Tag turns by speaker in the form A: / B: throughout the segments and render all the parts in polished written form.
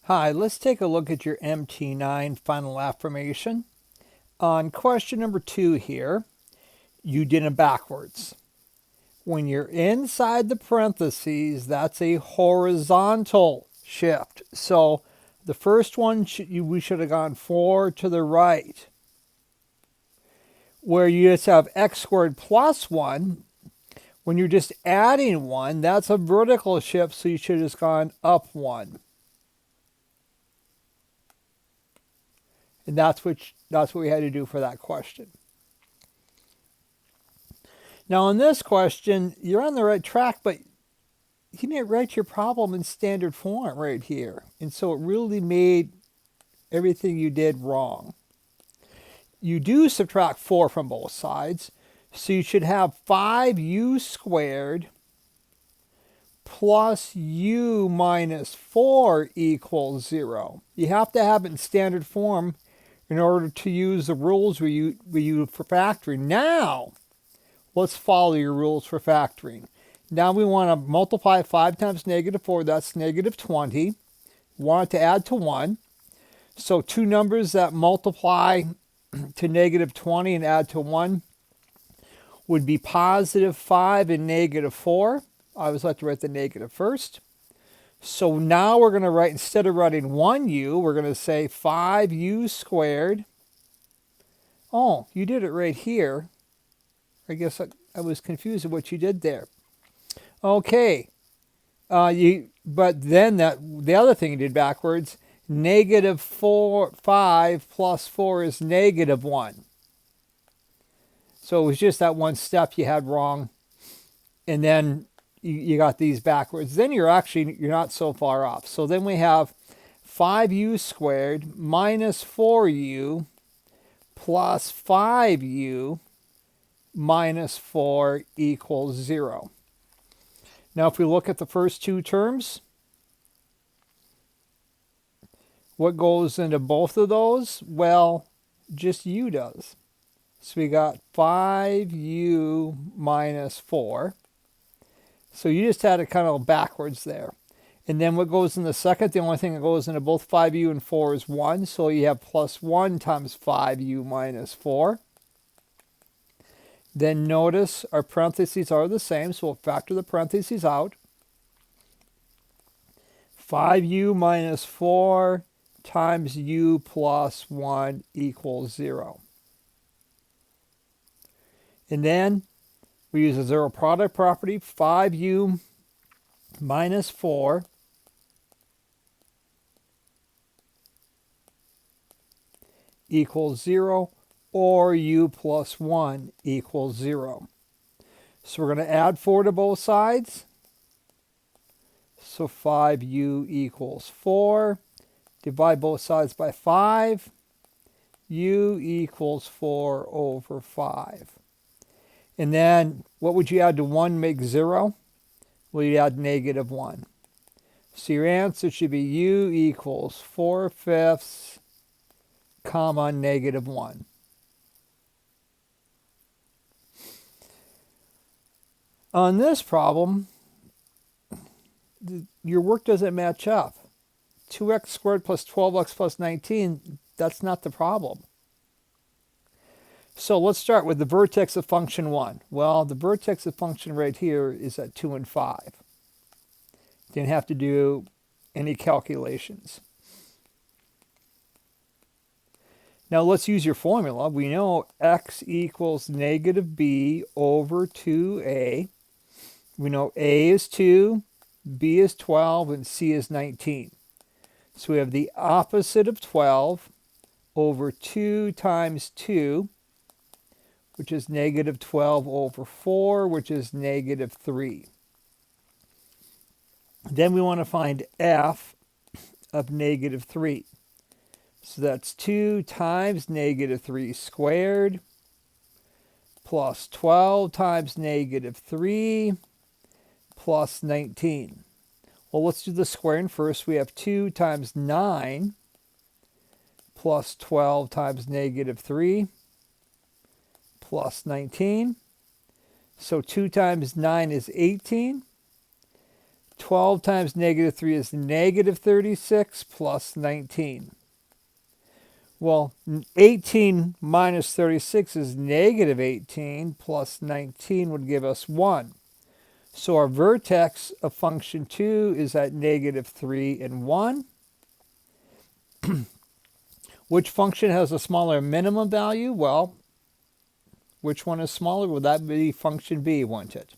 A: Hi, let's take a look at your MT9 final affirmation. On question number 2 here, you did it backwards. When you're inside the parentheses, that's a horizontal shift. So the first one, we should have gone 4 to the right. Where you just have x squared plus 1, when you're just adding 1, that's a vertical shift, so you should have just gone up 1. And that's what we had to do for that question. Now in this question, you're on the right track, but you didn't write your problem in standard form right here. And so it really made everything you did wrong. You do subtract 4 from both sides, so you should have 5u squared plus u minus 4 equals 0. You have to have it in standard form in order to use the rules we use for factoring. Now, let's follow your rules for factoring. Now we want to multiply 5 times negative 4, that's negative 20. We want it to add to 1. So two numbers that multiply to negative 20 and add to 1 would be positive 5 and negative 4. I always like to write the negative first. So now we're going to write, instead of writing 1u, we're going to say 5u squared. Oh, you did it right here. I guess I was confused at what you did there. Okay. But then the other thing you did backwards, negative 5 plus 4 is negative 1. So it was just that one step you had wrong. And then you got these backwards. Then you're not so far off. So then we have 5u squared minus 4u plus 5u minus 4 equals 0. Now if we look at the first two terms, what goes into both of those? Well, just u does. So we got 5u minus 4. So you just had it kind of backwards there. And then what goes in the second, the only thing that goes into both 5u and 4 is 1. So you have plus 1 times 5u minus 4. Then notice our parentheses are the same, so we'll factor the parentheses out. 5u minus 4 times u plus 1 equals 0. And then we use a zero product property. 5u minus 4 equals 0, or u plus 1 equals 0. So we're going to add 4 to both sides. So 5u equals 4. Divide both sides by 5. U equals 4 over 5. And then what would you add to 1 make 0? Well, you'd add negative 1. So your answer should be u equals 4/5, comma, negative 1. On this problem, your work doesn't match up. 2x squared plus 12x plus 19, that's not the problem. So let's start with the vertex of function 1. Well, the vertex of function right here is at 2 and 5. Didn't have to do any calculations. Now let's use your formula. We know x equals negative b over 2a. We know a is 2, b is 12, and c is 19. So we have the opposite of 12 over 2 times 2, which is negative 12 over 4, which is negative 3. Then we want to find f of negative 3. So that's 2 times negative 3 squared plus 12 times negative 3 plus 19. Well, let's do the squaring first. We have 2 times 9 plus 12 times negative 3 plus 19. So 2 times 9 is 18. 12 times negative 3 is negative 36 plus 19. Well, 18 minus 36 is negative 18 plus 19 would give us 1. So our vertex of function 2 is at negative 3 and 1. Which function has a smaller minimum value? Well, which one is smaller? Would that be function b, wouldn't it?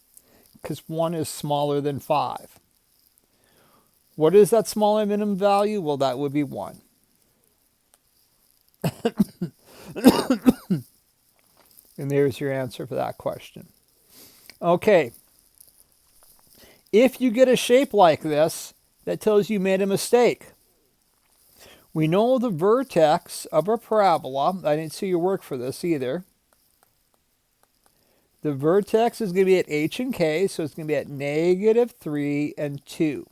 A: Because 1 is smaller than 5. What is that smaller minimum value? Well, that would be 1. And there's your answer for that question. Okay. If you get a shape like this, that tells you made a mistake. We know the vertex of a parabola. I didn't see your work for this either. The vertex is going to be at h and k, so it's going to be at negative 3 and 2.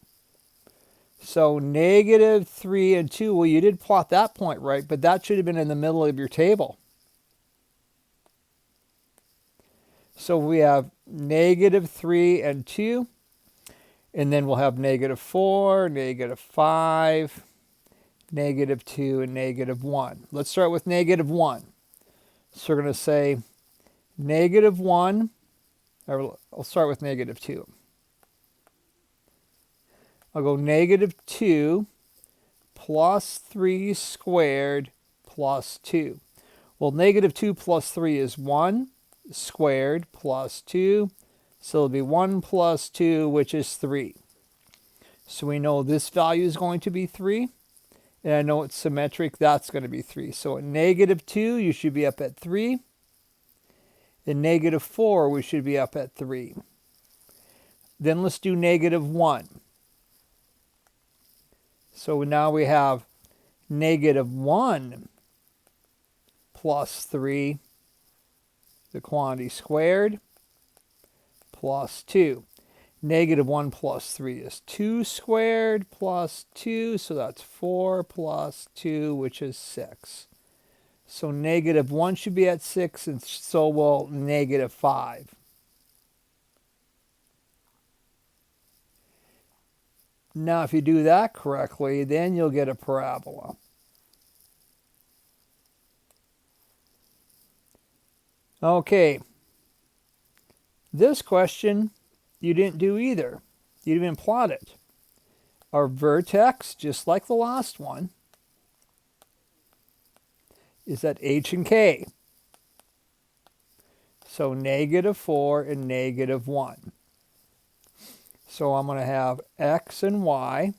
A: So negative 3 and 2, well, you did plot that point right, but that should have been in the middle of your table. So we have negative 3 and 2, and then we'll have negative 4, negative 5, negative 2, and negative 1. Let's start with negative 1. So we're going to say negative 1, or I'll start with negative 2. I'll go negative 2 plus 3 squared plus 2. Well, negative 2 plus 3 is 1 squared plus 2. So it'll be 1 plus 2, which is 3. So we know this value is going to be 3. And I know it's symmetric. That's going to be 3. So at negative 2, you should be up at 3. At negative 4, we should be up at 3. Then let's do negative 1. So now we have negative 1 plus 3, the quantity squared, plus 2. Negative 1 plus 3 is 2 squared plus 2, so that's 4 plus 2, which is 6. So negative 1 should be at 6, and so will negative 5. Now, if you do that correctly, then you'll get a parabola. Okay. This question you didn't do either. You didn't even plot it. Our vertex, just like the last one, is at h and k. So negative 4 and negative 1. So I'm going to have x and y.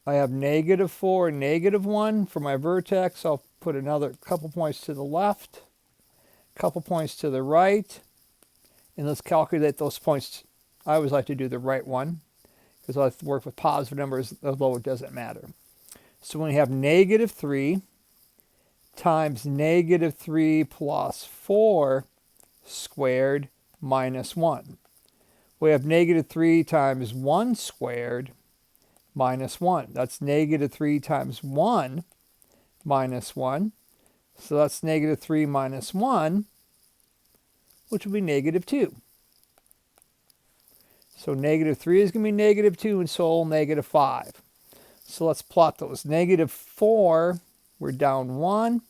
A: I have negative 4 and negative 1 for my vertex. I'll put another couple points to the left, couple points to the right, and let's calculate those points. I always like to do the right one because I like to work with positive numbers, although it doesn't matter. So when we have negative 3 times negative 3 plus 4 squared minus 1. We have negative 3 times 1 squared minus 1. That's negative 3 times 1 minus 1. So that's negative 3 minus 1, which will be negative 2. So negative 3 is going to be negative 2, and so will negative 5. So let's plot those. Negative 4, we're down 1.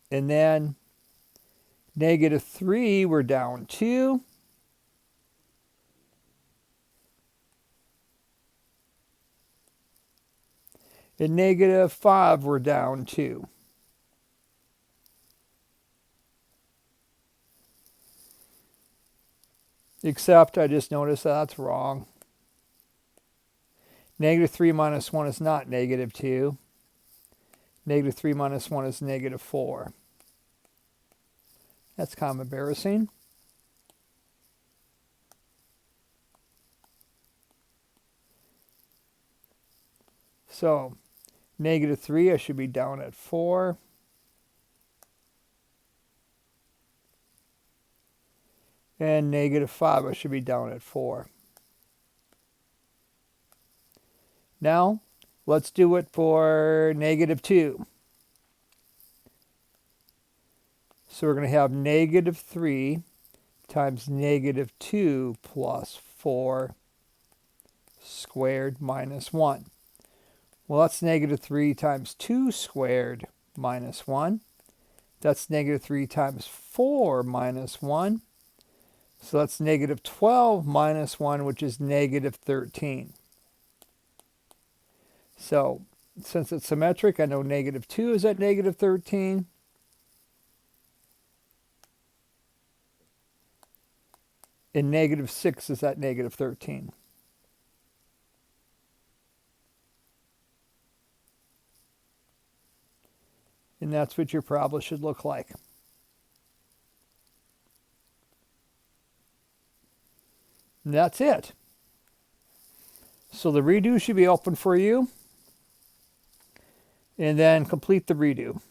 A: And then negative 3, we're down 2. And negative 5, we're down 2. Except I just noticed that's wrong. Negative 3 minus 1 is not negative 2. Negative 3 minus 1 is negative 4. That's kind of embarrassing. So, negative 3, I should be down at 4. And negative 5, I should be down at 4. Now, let's do it for negative 2. So we're going to have negative 3 times negative 2 plus 4 squared minus 1. Well, that's negative 3 times 2 squared minus 1. That's negative 3 times 4 minus 1. So that's negative 12 minus 1, which is negative 13. So since it's symmetric, I know negative 2 is at negative 13. And negative 6 is at negative 13. And that's what your parabola should look like. And that's it. So the redo should be open for you. And then complete the redo.